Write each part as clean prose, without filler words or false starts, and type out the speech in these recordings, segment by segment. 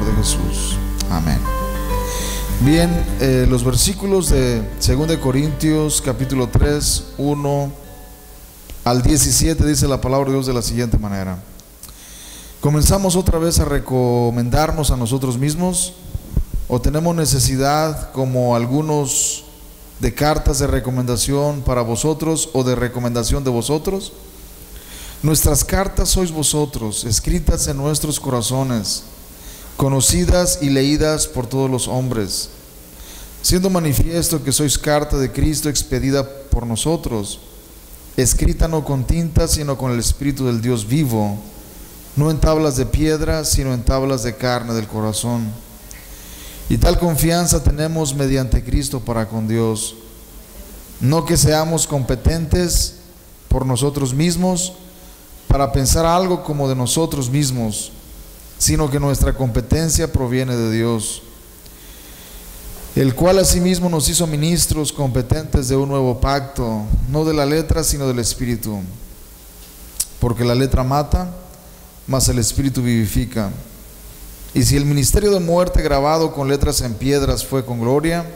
nombre de Jesús. Amén. Bien, los versículos de 2 Corintios capítulo 3, 1 al 17 dice la palabra de Dios de la siguiente manera. ¿Comenzamos otra vez a recomendarnos a nosotros mismos? ¿O tenemos necesidad, como algunos, de cartas de recomendación para vosotros o de recomendación de vosotros? Nuestras cartas sois vosotros, escritas en nuestros corazones, conocidas y leídas por todos los hombres, siendo manifiesto que sois carta de Cristo expedida por nosotros, escrita no con tinta, sino con el Espíritu del Dios vivo, no en tablas de piedra, sino en tablas de carne del corazón. Y tal confianza tenemos mediante Cristo para con Dios, no que seamos competentes por nosotros mismos para pensar algo como de nosotros mismos, sino que nuestra competencia proviene de Dios, el cual asimismo nos hizo ministros competentes de un nuevo pacto, no de la letra, sino del Espíritu. Porque la letra mata, mas el Espíritu vivifica. Y si el ministerio de muerte grabado con letras en piedras fue con gloria,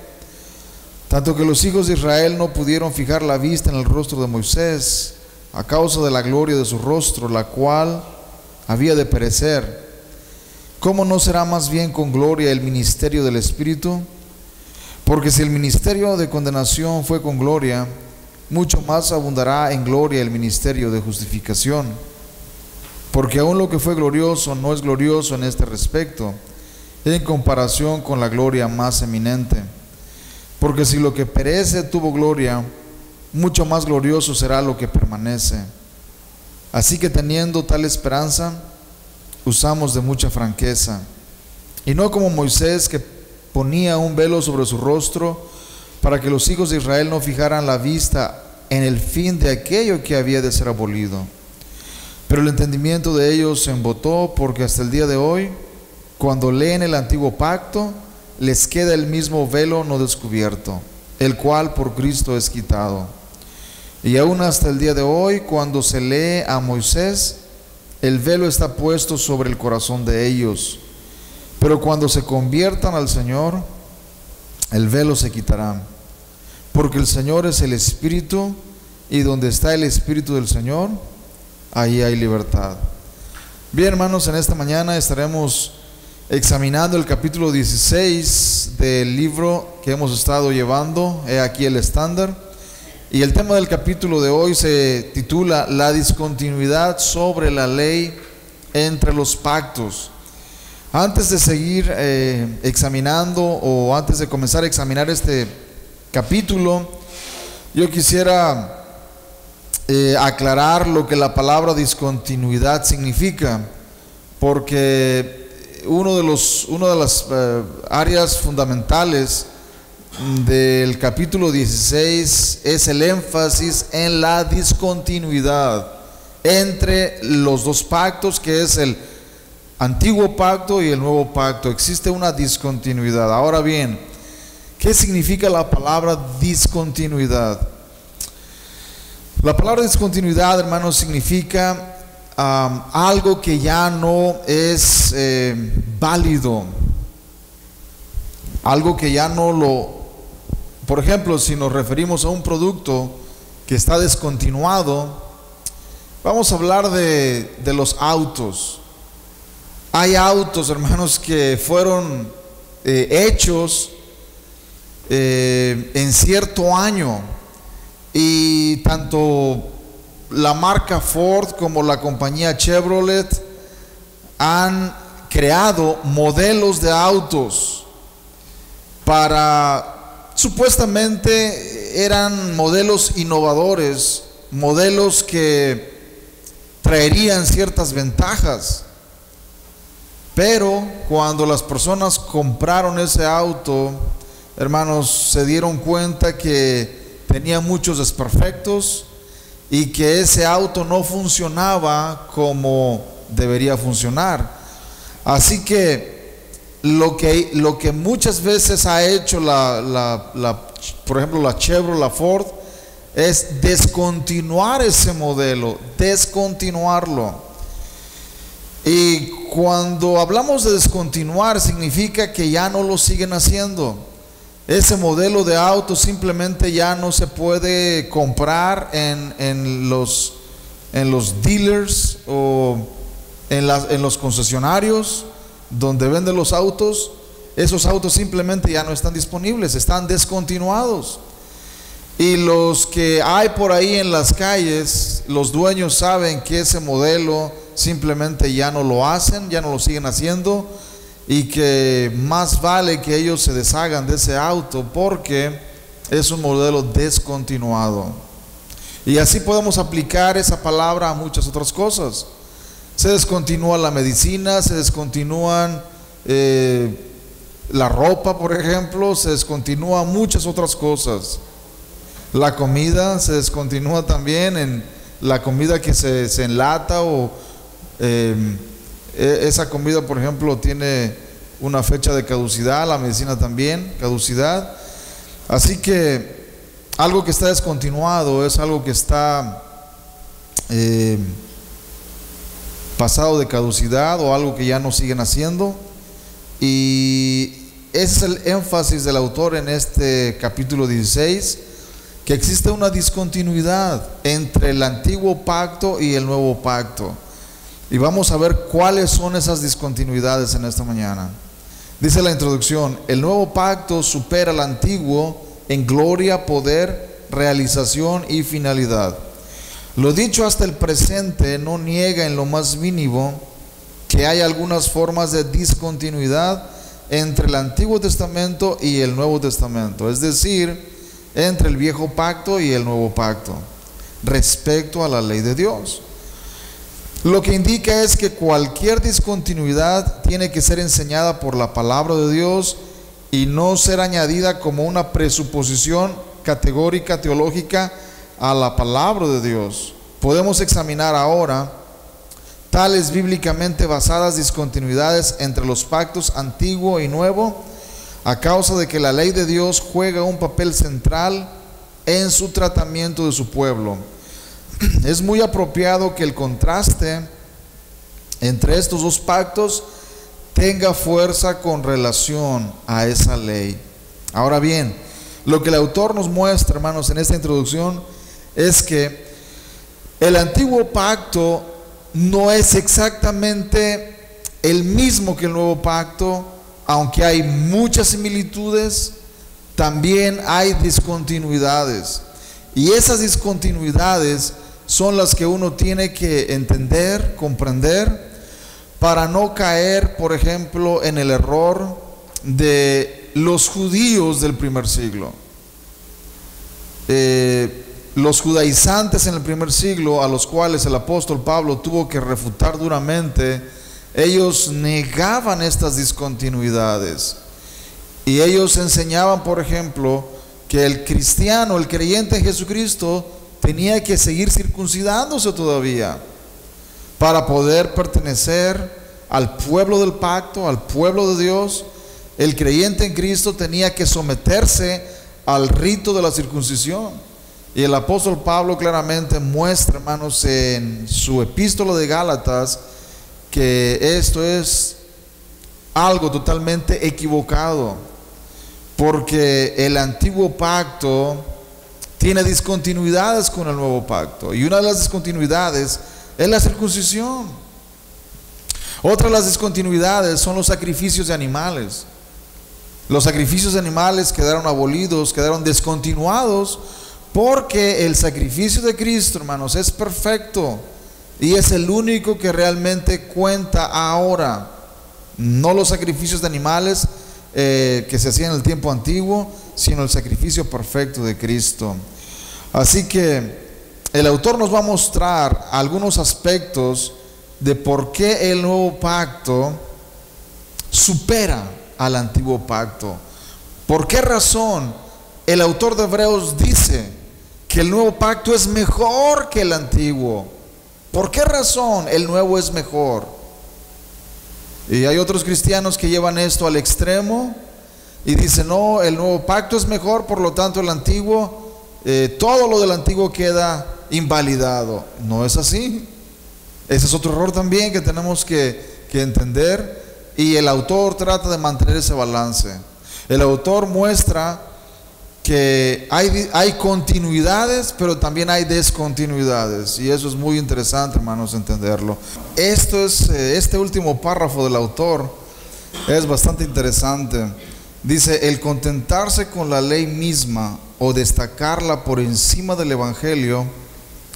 tanto que los hijos de Israel no pudieron fijar la vista en el rostro de Moisés, a causa de la gloria de su rostro, la cual había de perecer, ¿cómo no será más bien con gloria el ministerio del Espíritu? Porque si el ministerio de condenación fue con gloria, mucho más abundará en gloria el ministerio de justificación. Porque aún lo que fue glorioso no es glorioso en este respecto, en comparación con la gloria más eminente. Porque si lo que perece tuvo gloria, mucho más glorioso será lo que permanece. Así que teniendo tal esperanza, usamos de mucha franqueza, y no como Moisés, que ponía un velo sobre su rostro para que los hijos de Israel no fijaran la vista en el fin de aquello que había de ser abolido. Pero el entendimiento de ellos se embotó, porque hasta el día de hoy, cuando leen el antiguo pacto, les queda el mismo velo no descubierto, el cual por Cristo es quitado. Y aún hasta el día de hoy, cuando se lee a Moisés, el velo está puesto sobre el corazón de ellos. Pero cuando se conviertan al Señor, el velo se quitará. Porque el Señor es el Espíritu, y donde está el Espíritu del Señor, ahí hay libertad. Bien, hermanos, en esta mañana estaremos examinando el capítulo 16 del libro que hemos estado llevando. He aquí el estándar. Y el tema del capítulo de hoy se titula La discontinuidad sobre la ley entre los pactos. Antes de seguir examinando, o antes de comenzar a examinar este capítulo, yo quisiera aclarar lo que la palabra discontinuidad significa, porque una de las áreas fundamentales del capítulo 16 es el énfasis en la discontinuidad entre los dos pactos, que es el antiguo pacto y el nuevo pacto. Existe una discontinuidad. Ahora bien, ¿qué significa la palabra discontinuidad? La palabra discontinuidad, hermanos, significa algo que ya no es válido, algo que ya no lo... Por ejemplo, si nos referimos a un producto que está descontinuado, vamos a hablar de los autos. Hay autos, hermanos, que fueron hechos en cierto año, y tanto la marca Ford como la compañía Chevrolet han creado modelos de autos para... Supuestamente eran modelos innovadores, modelos que traerían ciertas ventajas. Pero cuando las personas compraron ese auto, hermanos, se dieron cuenta que tenía muchos desperfectos y que ese auto no funcionaba como debería funcionar. Así que lo que muchas veces ha hecho por ejemplo, la Chevrolet, la Ford, es descontinuar ese modelo, descontinuarlo. Y cuando hablamos de descontinuar, significa que ya no lo siguen haciendo. Ese modelo de auto simplemente ya no se puede comprar en los dealers o en los concesionarios donde venden los autos. Esos autos simplemente ya no están disponibles, están descontinuados. Y los que hay por ahí en las calles, los dueños saben que ese modelo simplemente ya no lo hacen, ya no lo siguen haciendo, y que más vale que ellos se deshagan de ese auto porque es un modelo descontinuado. Y así podemos aplicar esa palabra a muchas otras cosas. Se descontinúa la medicina, se descontinúan la ropa, por ejemplo, se descontinúa muchas otras cosas. La comida se descontinúa también, en la comida que se enlata o esa comida, por ejemplo, tiene una fecha de caducidad, la medicina también, caducidad. Así que algo que está descontinuado es algo que está pasado de caducidad o algo que ya no siguen haciendo. Y ese es el énfasis del autor en este capítulo 16, que existe una discontinuidad entre el antiguo pacto y el nuevo pacto. Y vamos a ver cuáles son esas discontinuidades en esta mañana. Dice la introducción: el nuevo pacto supera al antiguo en gloria, poder, realización y finalidad. Lo dicho hasta el presente no niega en lo más mínimo que hay algunas formas de discontinuidad entre el Antiguo Testamento y el Nuevo Testamento, es decir, entre el viejo pacto y el nuevo pacto, respecto a la ley de Dios. Lo que indica es que cualquier discontinuidad tiene que ser enseñada por la palabra de Dios y no ser añadida como una presuposición categórica teológica a la palabra de Dios. Podemos examinar ahora tales bíblicamente basadas discontinuidades entre los pactos antiguo y nuevo, a causa de que la ley de Dios juega un papel central en su tratamiento de su pueblo. Es muy apropiado que el contraste entre estos dos pactos tenga fuerza con relación a esa ley. Ahora bien, lo que el autor nos muestra, hermanos, en esta introducción es que el antiguo pacto no es exactamente el mismo que el nuevo pacto. Aunque hay muchas similitudes, también hay discontinuidades. Y esas discontinuidades son las que uno tiene que entender, comprender, para no caer, por ejemplo, en el error de los judíos del primer siglo. Los judaizantes en el primer siglo, a los cuales el apóstol Pablo tuvo que refutar duramente, ellos negaban estas discontinuidades. Y ellos enseñaban, por ejemplo, que el cristiano, el creyente en Jesucristo, tenía que seguir circuncidándose todavía para poder pertenecer al pueblo del pacto, al pueblo de Dios. El creyente en Cristo tenía que someterse al rito de la circuncisión. Y el apóstol Pablo claramente muestra, hermanos, en su epístola de Gálatas, que esto es algo totalmente equivocado, porque el antiguo pacto tiene discontinuidades con el nuevo pacto, y una de las discontinuidades es la circuncisión. Otra de las discontinuidades son los sacrificios de animales. Los sacrificios de animales quedaron abolidos, quedaron descontinuados, porque el sacrificio de Cristo, hermanos, es perfecto y es el único que realmente cuenta ahora. No los sacrificios de animales que se hacían en el tiempo antiguo, sino el sacrificio perfecto de Cristo. Así que el autor nos va a mostrar algunos aspectos de por qué el nuevo pacto supera al antiguo pacto. ¿Por qué razón el autor de Hebreos dice que el nuevo pacto es mejor que el antiguo? ¿Por qué razón el nuevo es mejor? Y hay otros cristianos que llevan esto al extremo y dicen: no, el nuevo pacto es mejor, por lo tanto el antiguo, todo lo del antiguo queda invalidado. No es así. Ese es otro error también que tenemos que entender, y el autor trata de mantener ese balance. El autor muestra que hay continuidades, pero también hay descontinuidades, y eso es muy interesante, hermanos, entenderlo. Este último párrafo del autor es bastante interesante. Dice: el contentarse con la ley misma o destacarla por encima del evangelio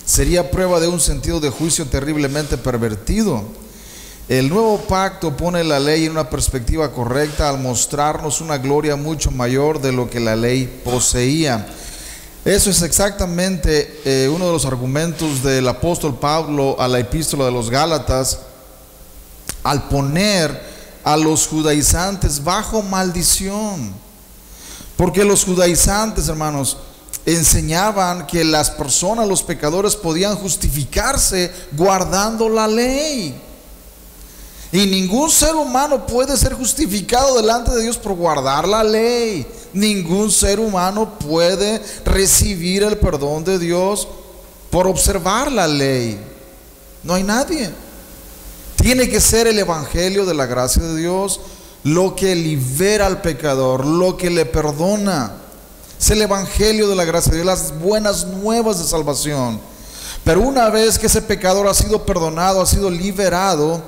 sería prueba de un sentido de juicio terriblemente pervertido. El nuevo pacto pone la ley en una perspectiva correcta al mostrarnos una gloria mucho mayor de lo que la ley poseía. Eso es exactamente uno de los argumentos del apóstol Pablo a la epístola de los Gálatas, al poner a los judaizantes bajo maldición. Porque los judaizantes, hermanos, enseñaban que las personas, los pecadores, podían justificarse guardando la ley. Y ningún ser humano puede ser justificado delante de Dios por guardar la ley. Ningún ser humano puede recibir el perdón de Dios por observar la ley. No hay nadie. Tiene que ser el evangelio de la gracia de Dios lo que libera al pecador, lo que le perdona. Es el evangelio de la gracia de Dios, las buenas nuevas de salvación. Pero una vez que ese pecador ha sido perdonado, ha sido liberado,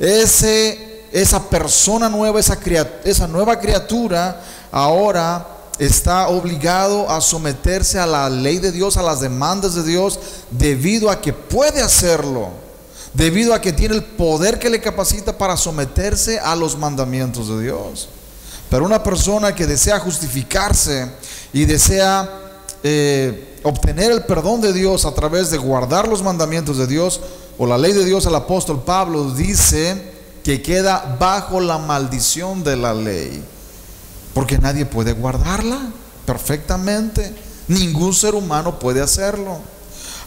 esa persona nueva, esa nueva criatura, ahora está obligado a someterse a la ley de Dios, a las demandas de Dios, debido a que puede hacerlo, debido a que tiene el poder que le capacita para someterse a los mandamientos de Dios. Pero una persona que desea justificarse y desea obtener el perdón de Dios a través de guardar los mandamientos de Dios o la ley de Dios, el apóstol Pablo dice que queda bajo la maldición de la ley, porque nadie puede guardarla perfectamente. Ningún ser humano puede hacerlo.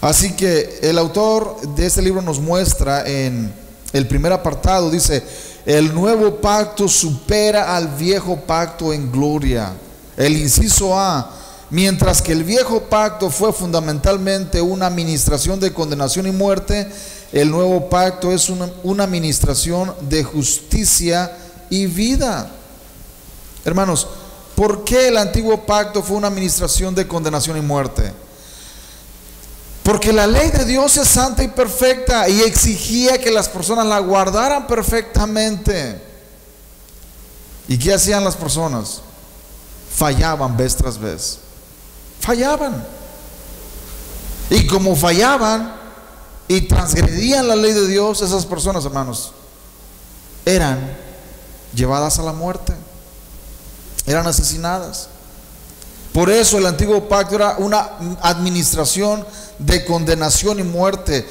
Así que el autor de este libro nos muestra en el primer apartado, dice: el nuevo pacto supera al viejo pacto en gloria. El inciso A: mientras que el viejo pacto fue fundamentalmente una administración de condenación y muerte, el nuevo pacto es una administración de justicia y vida. Hermanos, ¿por qué el antiguo pacto fue una administración de condenación y muerte? Porque la ley de Dios es santa y perfecta y exigía que las personas la guardaran perfectamente. ¿Y qué hacían las personas? Fallaban vez tras vez. Fallaban. Y como fallaban y transgredían la ley de Dios, esas personas, hermanos, eran llevadas a la muerte, eran asesinadas. Por eso el antiguo pacto era una administración de condenación y muerte,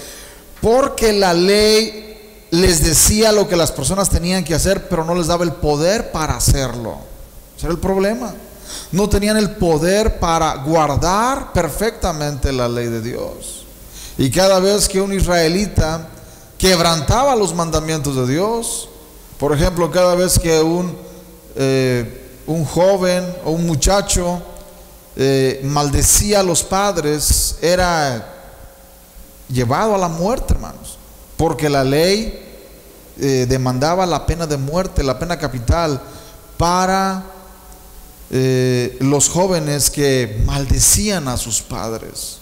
porque la ley les decía lo que las personas tenían que hacer, pero no les daba el poder para hacerlo. Ese era el problema. No tenían el poder para guardar perfectamente la ley de Dios. Y cada vez que un israelita quebrantaba los mandamientos de Dios, por ejemplo, cada vez que un joven o un muchacho maldecía a los padres, era llevado a la muerte, hermanos, porque la ley demandaba la pena de muerte, la pena capital, para los jóvenes que maldecían a sus padres.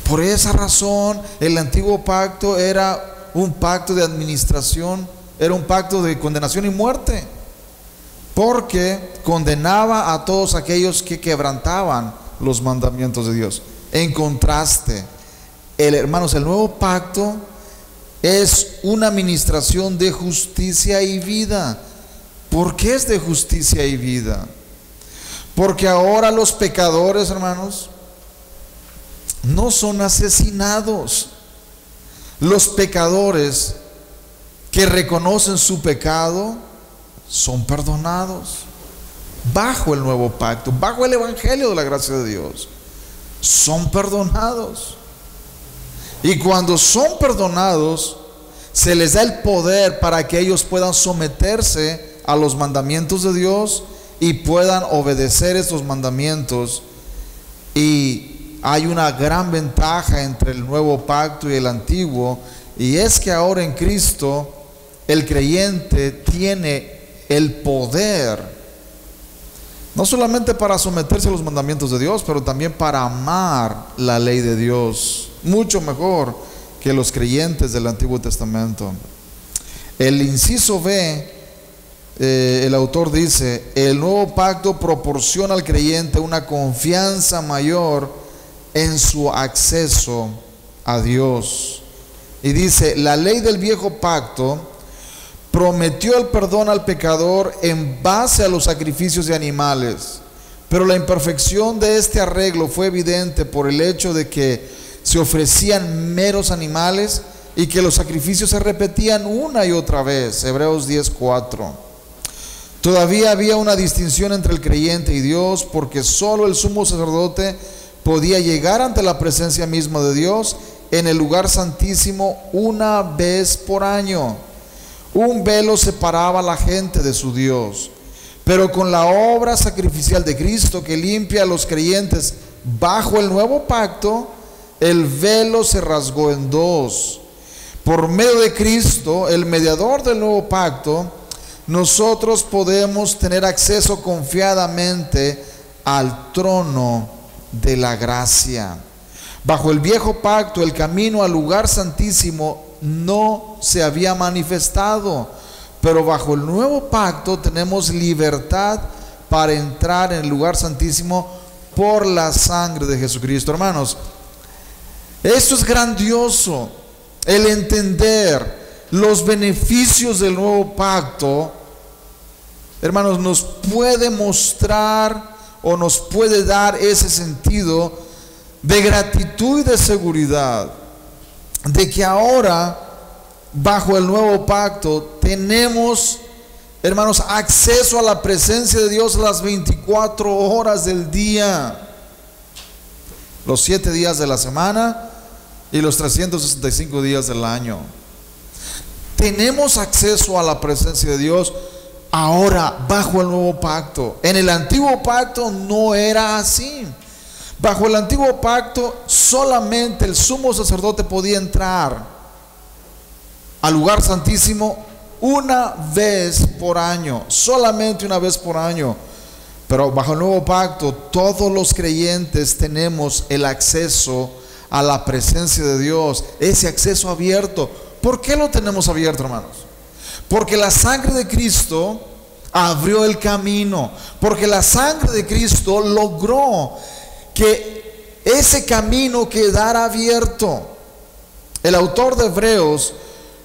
Por esa razón el antiguo pacto era un pacto de administración, era un pacto de condenación y muerte, porque condenaba a todos aquellos que quebrantaban los mandamientos de Dios. En contraste, hermanos, el nuevo pacto es una administración de justicia y vida. ¿Por qué es de justicia y vida? Porque ahora los pecadores, hermanos, no son asesinados. Los pecadores que reconocen su pecado son perdonados bajo el nuevo pacto, bajo el evangelio de la gracia de Dios. Son perdonados. Y cuando son perdonados, se les da el poder para que ellos puedan someterse a los mandamientos de Dios y puedan obedecer estos mandamientos y hay una gran ventaja entre el nuevo pacto y el antiguo, y es que ahora en Cristo el creyente tiene el poder no solamente para someterse a los mandamientos de Dios, pero también para amar la ley de Dios, mucho mejor que los creyentes del Antiguo Testamento. El inciso B, el autor dice: el nuevo pacto proporciona al creyente una confianza mayor en su acceso a Dios. Y dice: la ley del viejo pacto prometió el perdón al pecador en base a los sacrificios de animales, pero la imperfección de este arreglo fue evidente por el hecho de que se ofrecían meros animales y que los sacrificios se repetían una y otra vez. Hebreos 10:4. Todavía había una distinción entre el creyente y Dios, porque solo el sumo sacerdote podía llegar ante la presencia misma de Dios en el lugar santísimo una vez por año. Un velo separaba a la gente de su Dios, pero con la obra sacrificial de Cristo, que limpia a los creyentes bajo el nuevo pacto, el velo se rasgó en dos. Por medio de Cristo, el mediador del nuevo pacto, nosotros podemos tener acceso confiadamente al trono de la gracia. Bajo el viejo pacto, el camino al lugar santísimo no se había manifestado, pero bajo el nuevo pacto tenemos libertad para entrar en el lugar santísimo por la sangre de Jesucristo. Hermanos, esto es grandioso, el entender los beneficios del nuevo pacto. Hermanos, nos puede mostrar o nos puede dar ese sentido de gratitud y de seguridad, de que ahora bajo el nuevo pacto tenemos, hermanos, acceso a la presencia de Dios las 24 horas del día, los 7 días de la semana y los 365 días del año. Tenemos acceso a la presencia de Dios ahora bajo el nuevo pacto. En el antiguo pacto no era así. Bajo el antiguo pacto solamente el sumo sacerdote podía entrar al lugar santísimo una vez por año, solamente una vez por año. Pero bajo el nuevo pacto todos los creyentes tenemos el acceso a la presencia de Dios, ese acceso abierto. ¿Por qué lo tenemos abierto, hermanos? Porque la sangre de Cristo abrió el camino, porque la sangre de Cristo logró que ese camino quedara abierto. El autor de Hebreos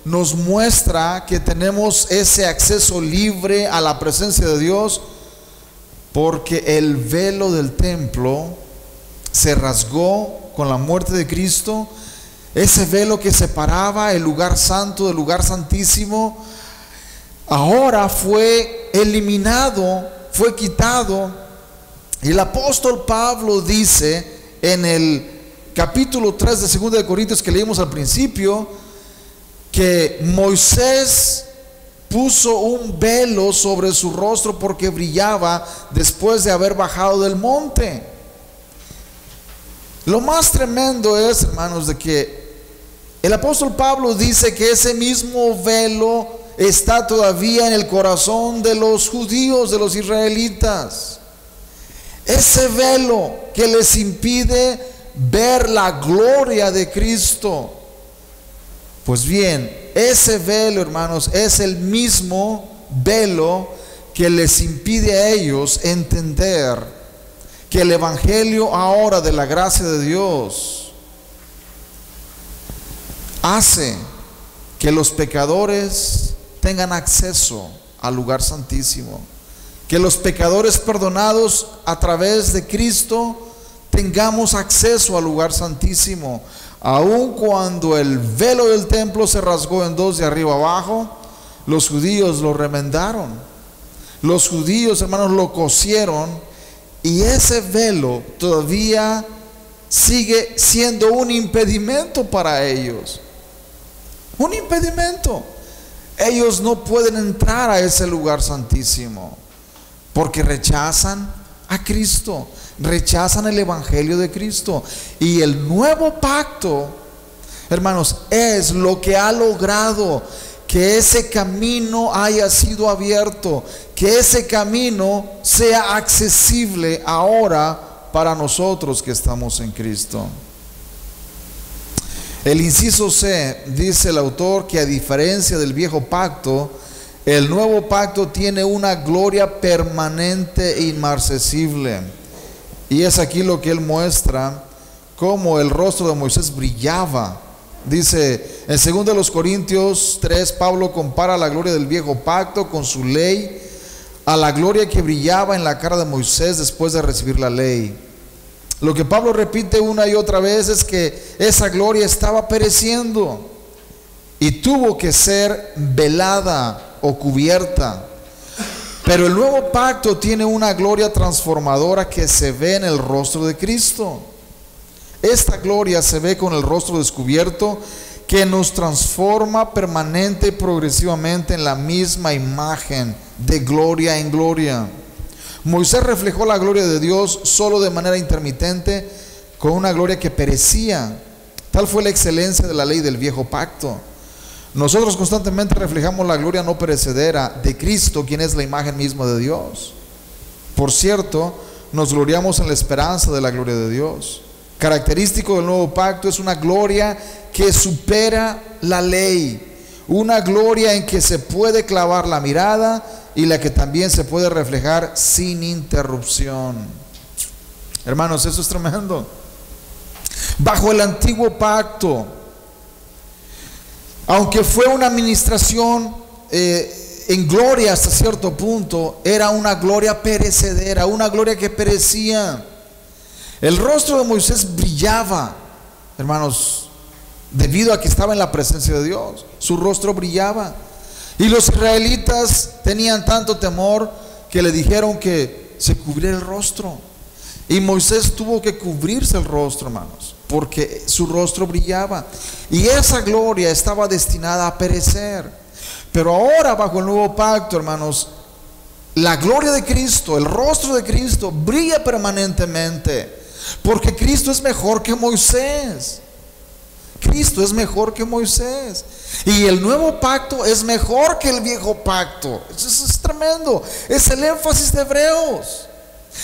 nos muestra que tenemos ese acceso libre a la presencia de Dios, porque el velo del templo se rasgó con la muerte de Cristo. Ese velo que separaba el lugar santo del lugar santísimo, ahora fue eliminado, fue quitado. Y el apóstol Pablo dice en el capítulo 3 de 2 de Corintios, que leímos al principio, que Moisés puso un velo sobre su rostro porque brillaba después de haber bajado del monte. Lo más tremendo es, hermanos, de que el apóstol Pablo dice que ese mismo velo está todavía en el corazón de los judíos, de los israelitas. Ese velo que les impide ver la gloria de Cristo. Pues bien, ese velo, hermanos, es el mismo velo que les impide a ellos entender que el evangelio ahora de la gracia de Dios hace que los pecadores tengan acceso al lugar santísimo, que los pecadores perdonados a través de Cristo tengamos acceso al lugar santísimo. Aun cuando el velo del templo se rasgó en dos de arriba abajo, los judíos lo remendaron. Los judíos, hermanos, lo cosieron, y ese velo todavía sigue siendo un impedimento para ellos. Un impedimento. Ellos no pueden entrar a ese lugar santísimo porque rechazan a Cristo. rechazan el evangelio de Cristo. Y el nuevo pacto, hermanos, es lo que ha logrado que ese camino haya sido abierto, que ese camino sea accesible ahora para nosotros que estamos en Cristo. El inciso C, dice el autor, que a diferencia del viejo pacto, el nuevo pacto tiene una gloria permanente e inmarcesible. Y es aquí lo que él muestra, cómo el rostro de Moisés brillaba. Dice en 2 Corintios 3, Pablo compara la gloria del viejo pacto con su ley a la gloria que brillaba en la cara de Moisés después de recibir la ley. Lo que Pablo repite una y otra vez es que esa gloria estaba pereciendo y tuvo que ser velada o cubierta. Pero el nuevo pacto tiene una gloria transformadora que se ve en el rostro de Cristo. Esta gloria se ve con el rostro descubierto, que nos transforma permanente y progresivamente en la misma imagen, de gloria en gloria. Moisés reflejó la gloria de Dios solo de manera intermitente, con una gloria que perecía. Tal fue la excelencia de la ley del viejo pacto. Nosotros constantemente reflejamos la gloria no perecedera de Cristo, quien es la imagen misma de Dios. Por cierto, nos gloriamos en la esperanza de la gloria de Dios. Característico del nuevo pacto es una gloria que supera la ley, una gloria en que se puede clavar la mirada y la que también se puede reflejar sin interrupción. Hermanos, eso es tremendo. Bajo el antiguo pacto, aunque fue una administración en gloria hasta cierto punto, era una gloria perecedera, una gloria que perecía. El rostro de Moisés brillaba, hermanos, debido a que estaba en la presencia de Dios. Su rostro brillaba. Y los israelitas tenían tanto temor que le dijeron que se cubriera el rostro. Y Moisés tuvo que cubrirse el rostro, hermanos, porque su rostro brillaba. Y esa gloria estaba destinada a perecer. Pero ahora, bajo el nuevo pacto, hermanos, la gloria de Cristo, el rostro de Cristo brilla permanentemente. Porque Cristo es mejor que Moisés. Cristo es mejor que Moisés. Y el nuevo pacto es mejor que el viejo pacto. Eso es tremendo. Es el énfasis de Hebreos.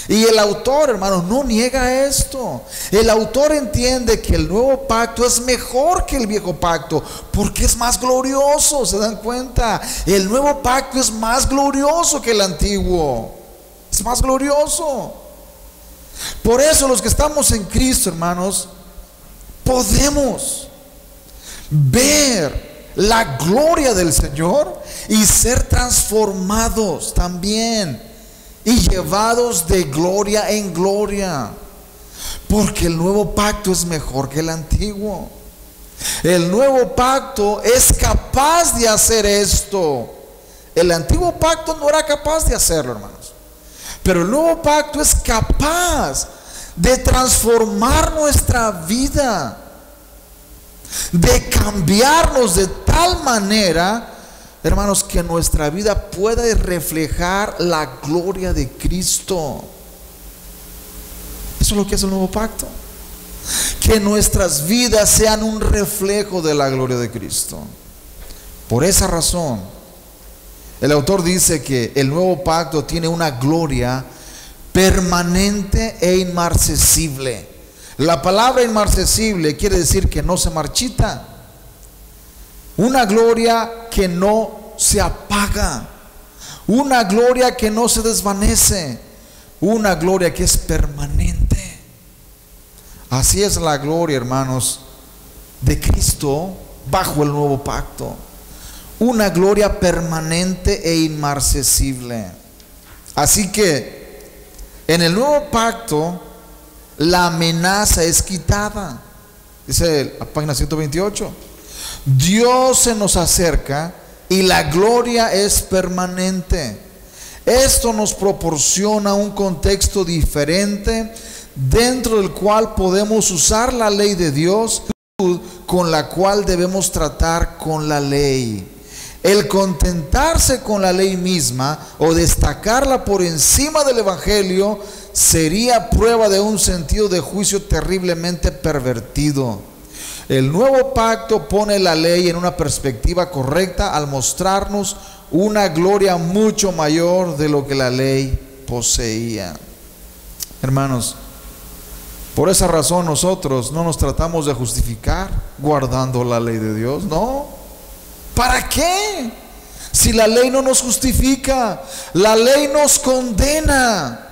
Y el autor, hermanos, no niega esto. El autor entiende que el nuevo pacto es mejor que el viejo pacto, porque es más glorioso. ¿Se dan cuenta? El nuevo pacto es más glorioso que el antiguo. Es más glorioso. Por eso los que estamos en Cristo, hermanos, podemos ver la gloria del Señor y ser transformados también y llevados de gloria en gloria, porque el nuevo pacto es mejor que el antiguo. El nuevo pacto es capaz de hacer esto. El antiguo pacto no era capaz de hacerlo, hermanos. Pero el nuevo pacto es capaz de transformar nuestra vida, de cambiarnos de tal manera, hermanos, que nuestra vida pueda reflejar la gloria de Cristo. Eso es lo que es el nuevo pacto. Que nuestras vidas sean un reflejo de la gloria de Cristo. Por esa razón, el autor dice que el nuevo pacto tiene una gloria permanente e inmarcesible. La palabra inmarcesible quiere decir que no se marchita. Una gloria que no se apaga. Una gloria que no se desvanece. Una gloria que es permanente. Así es la gloria, hermanos, de Cristo bajo el nuevo pacto. Una gloria permanente e inmarcesible. Así que en el nuevo pacto la amenaza es quitada. Dice la página 128. Dios se nos acerca y la gloria es permanente. Esto nos proporciona un contexto diferente dentro del cual podemos usar la ley de Dios con la cual debemos tratar con la ley. El contentarse con la ley misma o destacarla por encima del evangelio sería prueba de un sentido de juicio terriblemente pervertido. El nuevo pacto pone la ley en una perspectiva correcta al mostrarnos una gloria mucho mayor de lo que la ley poseía. Hermanos, por esa razón nosotros no nos tratamos de justificar guardando la ley de Dios, no. ¿Para qué? Si la ley no nos justifica, la ley nos condena.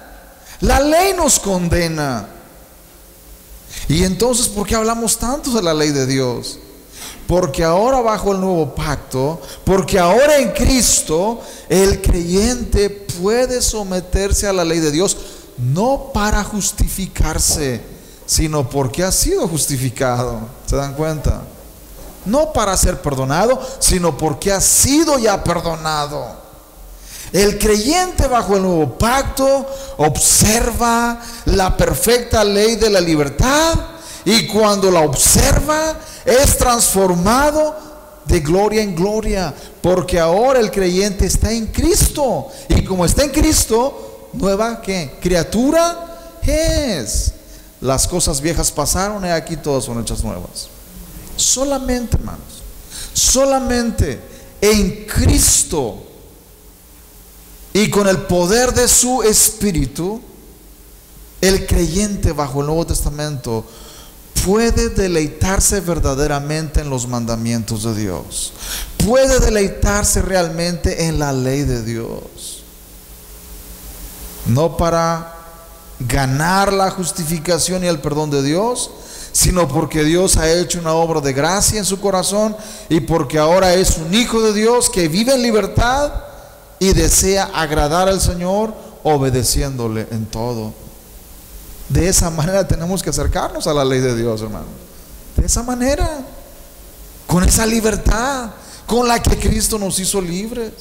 La ley nos condena. Y entonces, ¿por qué hablamos tanto de la ley de Dios? Porque ahora bajo el nuevo pacto, porque ahora en Cristo, el creyente puede someterse a la ley de Dios, no para justificarse, sino porque ha sido justificado. ¿Se dan cuenta? No para ser perdonado, sino porque ha sido ya perdonado. El creyente bajo el nuevo pacto observa la perfecta ley de la libertad, y cuando la observa es transformado de gloria en gloria, porque ahora el creyente está en Cristo, y como está en Cristo, nueva ¿qué? Criatura es. Las cosas viejas pasaron y aquí todas son hechas nuevas. Solamente, hermanos, solamente en Cristo y con el poder de su Espíritu, el creyente bajo el Nuevo Testamento puede deleitarse verdaderamente en los mandamientos de Dios, puede deleitarse realmente en la ley de Dios, no para ganar la justificación y el perdón de Dios, sino porque Dios ha hecho una obra de gracia en su corazón, y porque ahora es un hijo de Dios que vive en libertad y desea agradar al Señor obedeciéndole en todo. De esa manera tenemos que acercarnos a la ley de Dios, hermano. De esa manera, con esa libertad con la que Cristo nos hizo libres.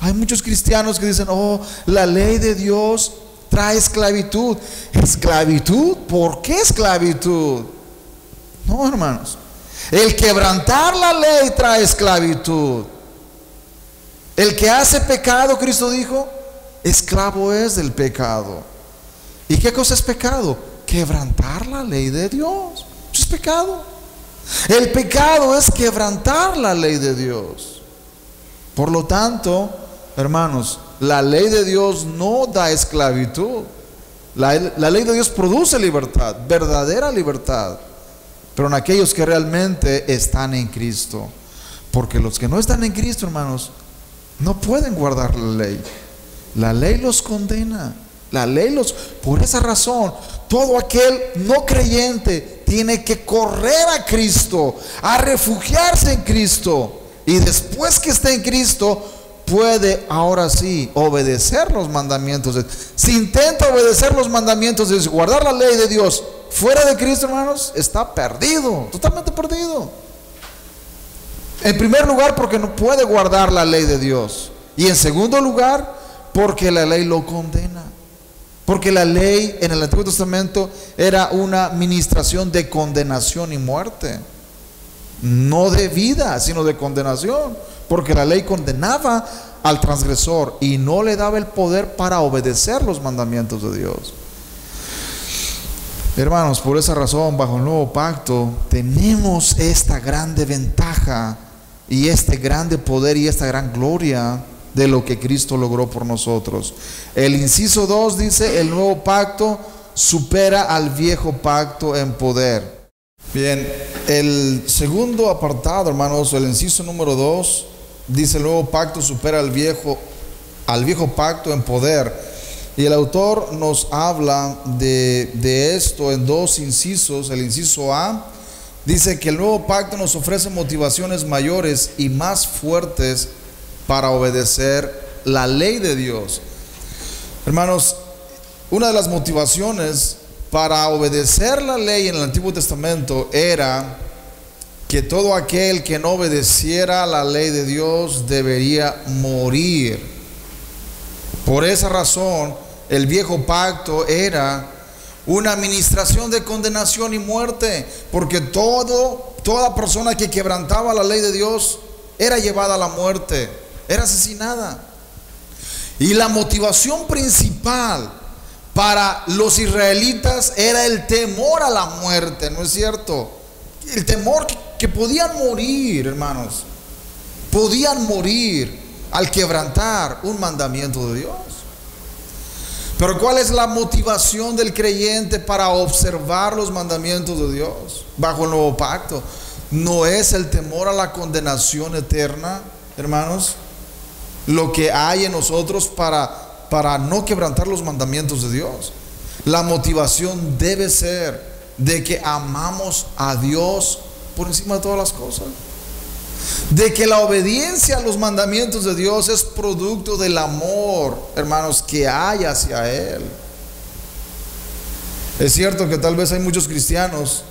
Hay muchos cristianos que dicen: oh, la ley de Dios trae esclavitud. ¿Esclavitud? ¿Por qué esclavitud? No, hermanos, el quebrantar la ley trae esclavitud. El que hace pecado, Cristo dijo, esclavo es del pecado. ¿Y qué cosa es pecado? Quebrantar la ley de Dios. Eso es pecado. El pecado es quebrantar la ley de Dios. Por lo tanto, hermanos, la ley de Dios no da esclavitud. La ley de Dios produce libertad, verdadera libertad, pero en aquellos que realmente están en Cristo. Porque los que no están en Cristo, hermanos, no pueden guardar la ley. La ley los condena. La ley los... Por esa razón, todo aquel no creyente tiene que correr a Cristo, a refugiarse en Cristo, y después que esté en Cristo, puede ahora sí obedecer los mandamientos. Si intenta obedecer los mandamientos de Dios, guardar la ley de Dios fuera de Cristo, hermanos, está perdido, totalmente perdido. En primer lugar, porque no puede guardar la ley de Dios, y en segundo lugar, porque la ley lo condena. Porque la ley en el Antiguo Testamento era una ministración de condenación y muerte, no de vida, sino de condenación, porque la ley condenaba al transgresor y no le daba el poder para obedecer los mandamientos de Dios. Hermanos, por esa razón, bajo el nuevo pacto tenemos esta grande ventaja y este grande poder y esta gran gloria de lo que Cristo logró por nosotros. El inciso 2 dice: el nuevo pacto supera al viejo pacto en poder. Bien, el segundo apartado, hermanos, el inciso número 2 dice: el nuevo pacto supera al viejo pacto en poder. Y el autor nos habla de esto en dos incisos. El inciso A dice que el nuevo pacto nos ofrece motivaciones mayores y más fuertes para obedecer la ley de Dios. Hermanos, una de las motivaciones para obedecer la ley en el Antiguo Testamento era que todo aquel que no obedeciera la ley de Dios debería morir. Por esa razón, el viejo pacto era una administración de condenación y muerte, porque toda persona que quebrantaba la ley de Dios era llevada a la muerte, era asesinada. Y la motivación principal para los israelitas era el temor a la muerte, ¿no es cierto? El temor que podían morir, hermanos. Podían morir al quebrantar un mandamiento de Dios. Pero ¿cuál es la motivación del creyente para observar los mandamientos de Dios bajo el nuevo pacto? No es el temor a la condenación eterna, hermanos, lo que hay en nosotros para no quebrantar los mandamientos de Dios. La motivación debe ser de que amamos a Dios por encima de todas las cosas, de que la obediencia a los mandamientos de Dios es producto del amor, hermanos, que hay hacia Él. Es cierto que tal vez hay muchos cristianos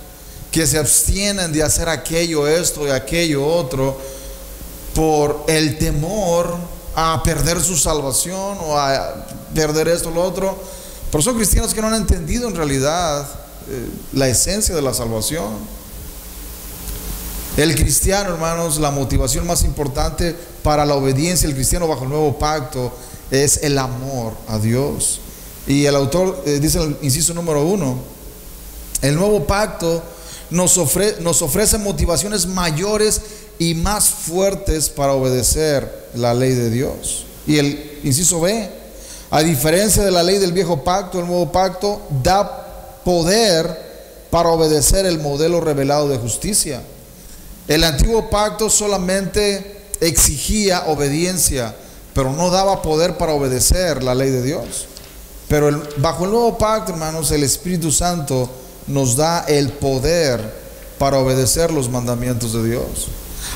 que se abstienen de hacer aquello, esto y aquello otro, por el temor a perder su salvación o a perder esto o lo otro. Pero son cristianos que no han entendido en realidad la esencia de la salvación. El cristiano, hermanos, la motivación más importante para la obediencia del cristiano bajo el nuevo pacto es el amor a Dios. Y el autor dice en el inciso número 1, el nuevo pacto nos ofrece motivaciones mayores y más fuertes para obedecer la ley de Dios. Y el inciso B, a diferencia de la ley del viejo pacto, el nuevo pacto da poder para obedecer el modelo revelado de justicia. El antiguo pacto solamente exigía obediencia, pero no daba poder para obedecer la ley de Dios. Pero bajo el nuevo pacto, hermanos, el Espíritu Santo nos da el poder para obedecer los mandamientos de Dios.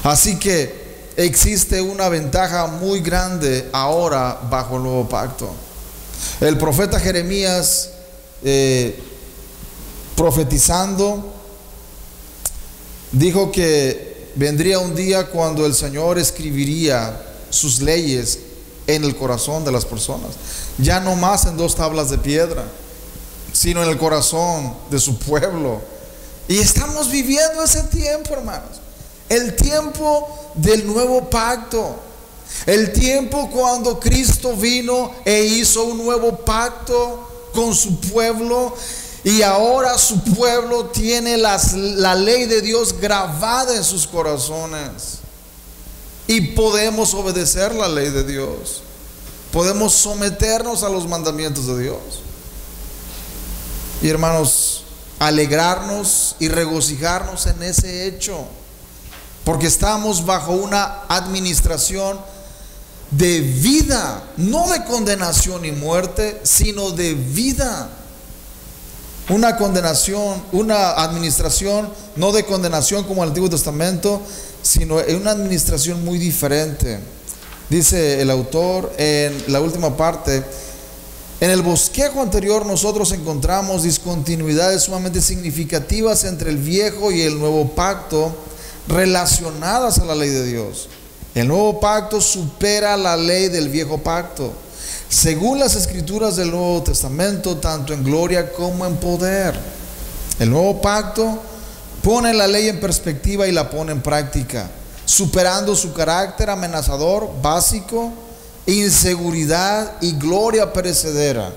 Así que existe una ventaja muy grande ahora bajo el nuevo pacto. El profeta Jeremías, profetizando, dijo que vendría un día cuando el Señor escribiría sus leyes en el corazón de las personas, ya no más en 2 tablas de piedra, sino en el corazón de su pueblo. Y estamos viviendo ese tiempo, hermanos, el tiempo del nuevo pacto, el tiempo cuando Cristo vino e hizo un nuevo pacto con su pueblo. Y ahora su pueblo tiene la ley de Dios grabada en sus corazones. Y podemos obedecer la ley de Dios. Podemos someternos a los mandamientos de Dios. Y hermanos, alegrarnos y regocijarnos en ese hecho. Porque estamos bajo una administración de vida, no de condenación y muerte, sino de vida. Una condenación, una administración no de condenación como el Antiguo Testamento, sino una administración muy diferente. Dice el autor en la última parte: en el bosquejo anterior nosotros encontramos discontinuidades sumamente significativas entre el viejo y el nuevo pacto relacionadas a la ley de Dios. El nuevo pacto supera la ley del viejo pacto, según las escrituras del Nuevo Testamento, tanto en gloria como en poder. El nuevo pacto pone la ley en perspectiva y la pone en práctica, superando su carácter amenazador, básico, inseguridad y gloria perecedera,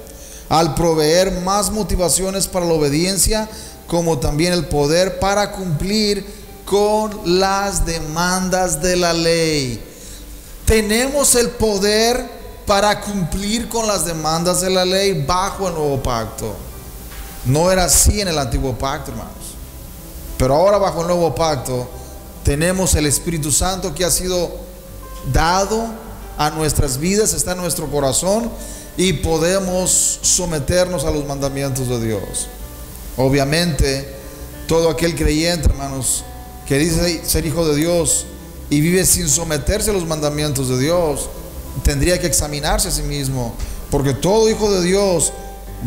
al proveer más motivaciones para la obediencia, como también el poder para cumplir con las demandas de la ley. Tenemos el poder para cumplir con las demandas de la ley bajo el nuevo pacto. No era así en el antiguo pacto, hermanos. Pero ahora bajo el nuevo pacto tenemos el Espíritu Santo que ha sido dado a nuestras vidas, está en nuestro corazón, y podemos someternos a los mandamientos de Dios. Obviamente, todo aquel creyente, hermanos, que dice ser hijo de Dios y vive sin someterse a los mandamientos de Dios, tendría que examinarse a sí mismo, porque todo hijo de Dios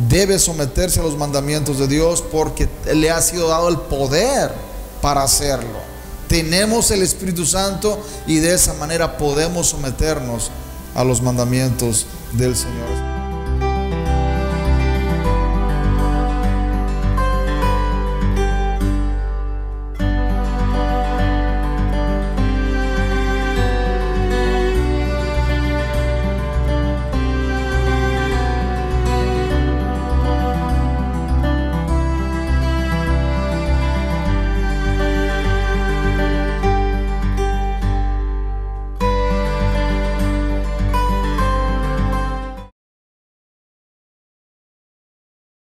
debe someterse a los mandamientos de Dios, porque le ha sido dado el poder para hacerlo. Tenemos el Espíritu Santo y de esa manera podemos someternos a los mandamientos del Señor.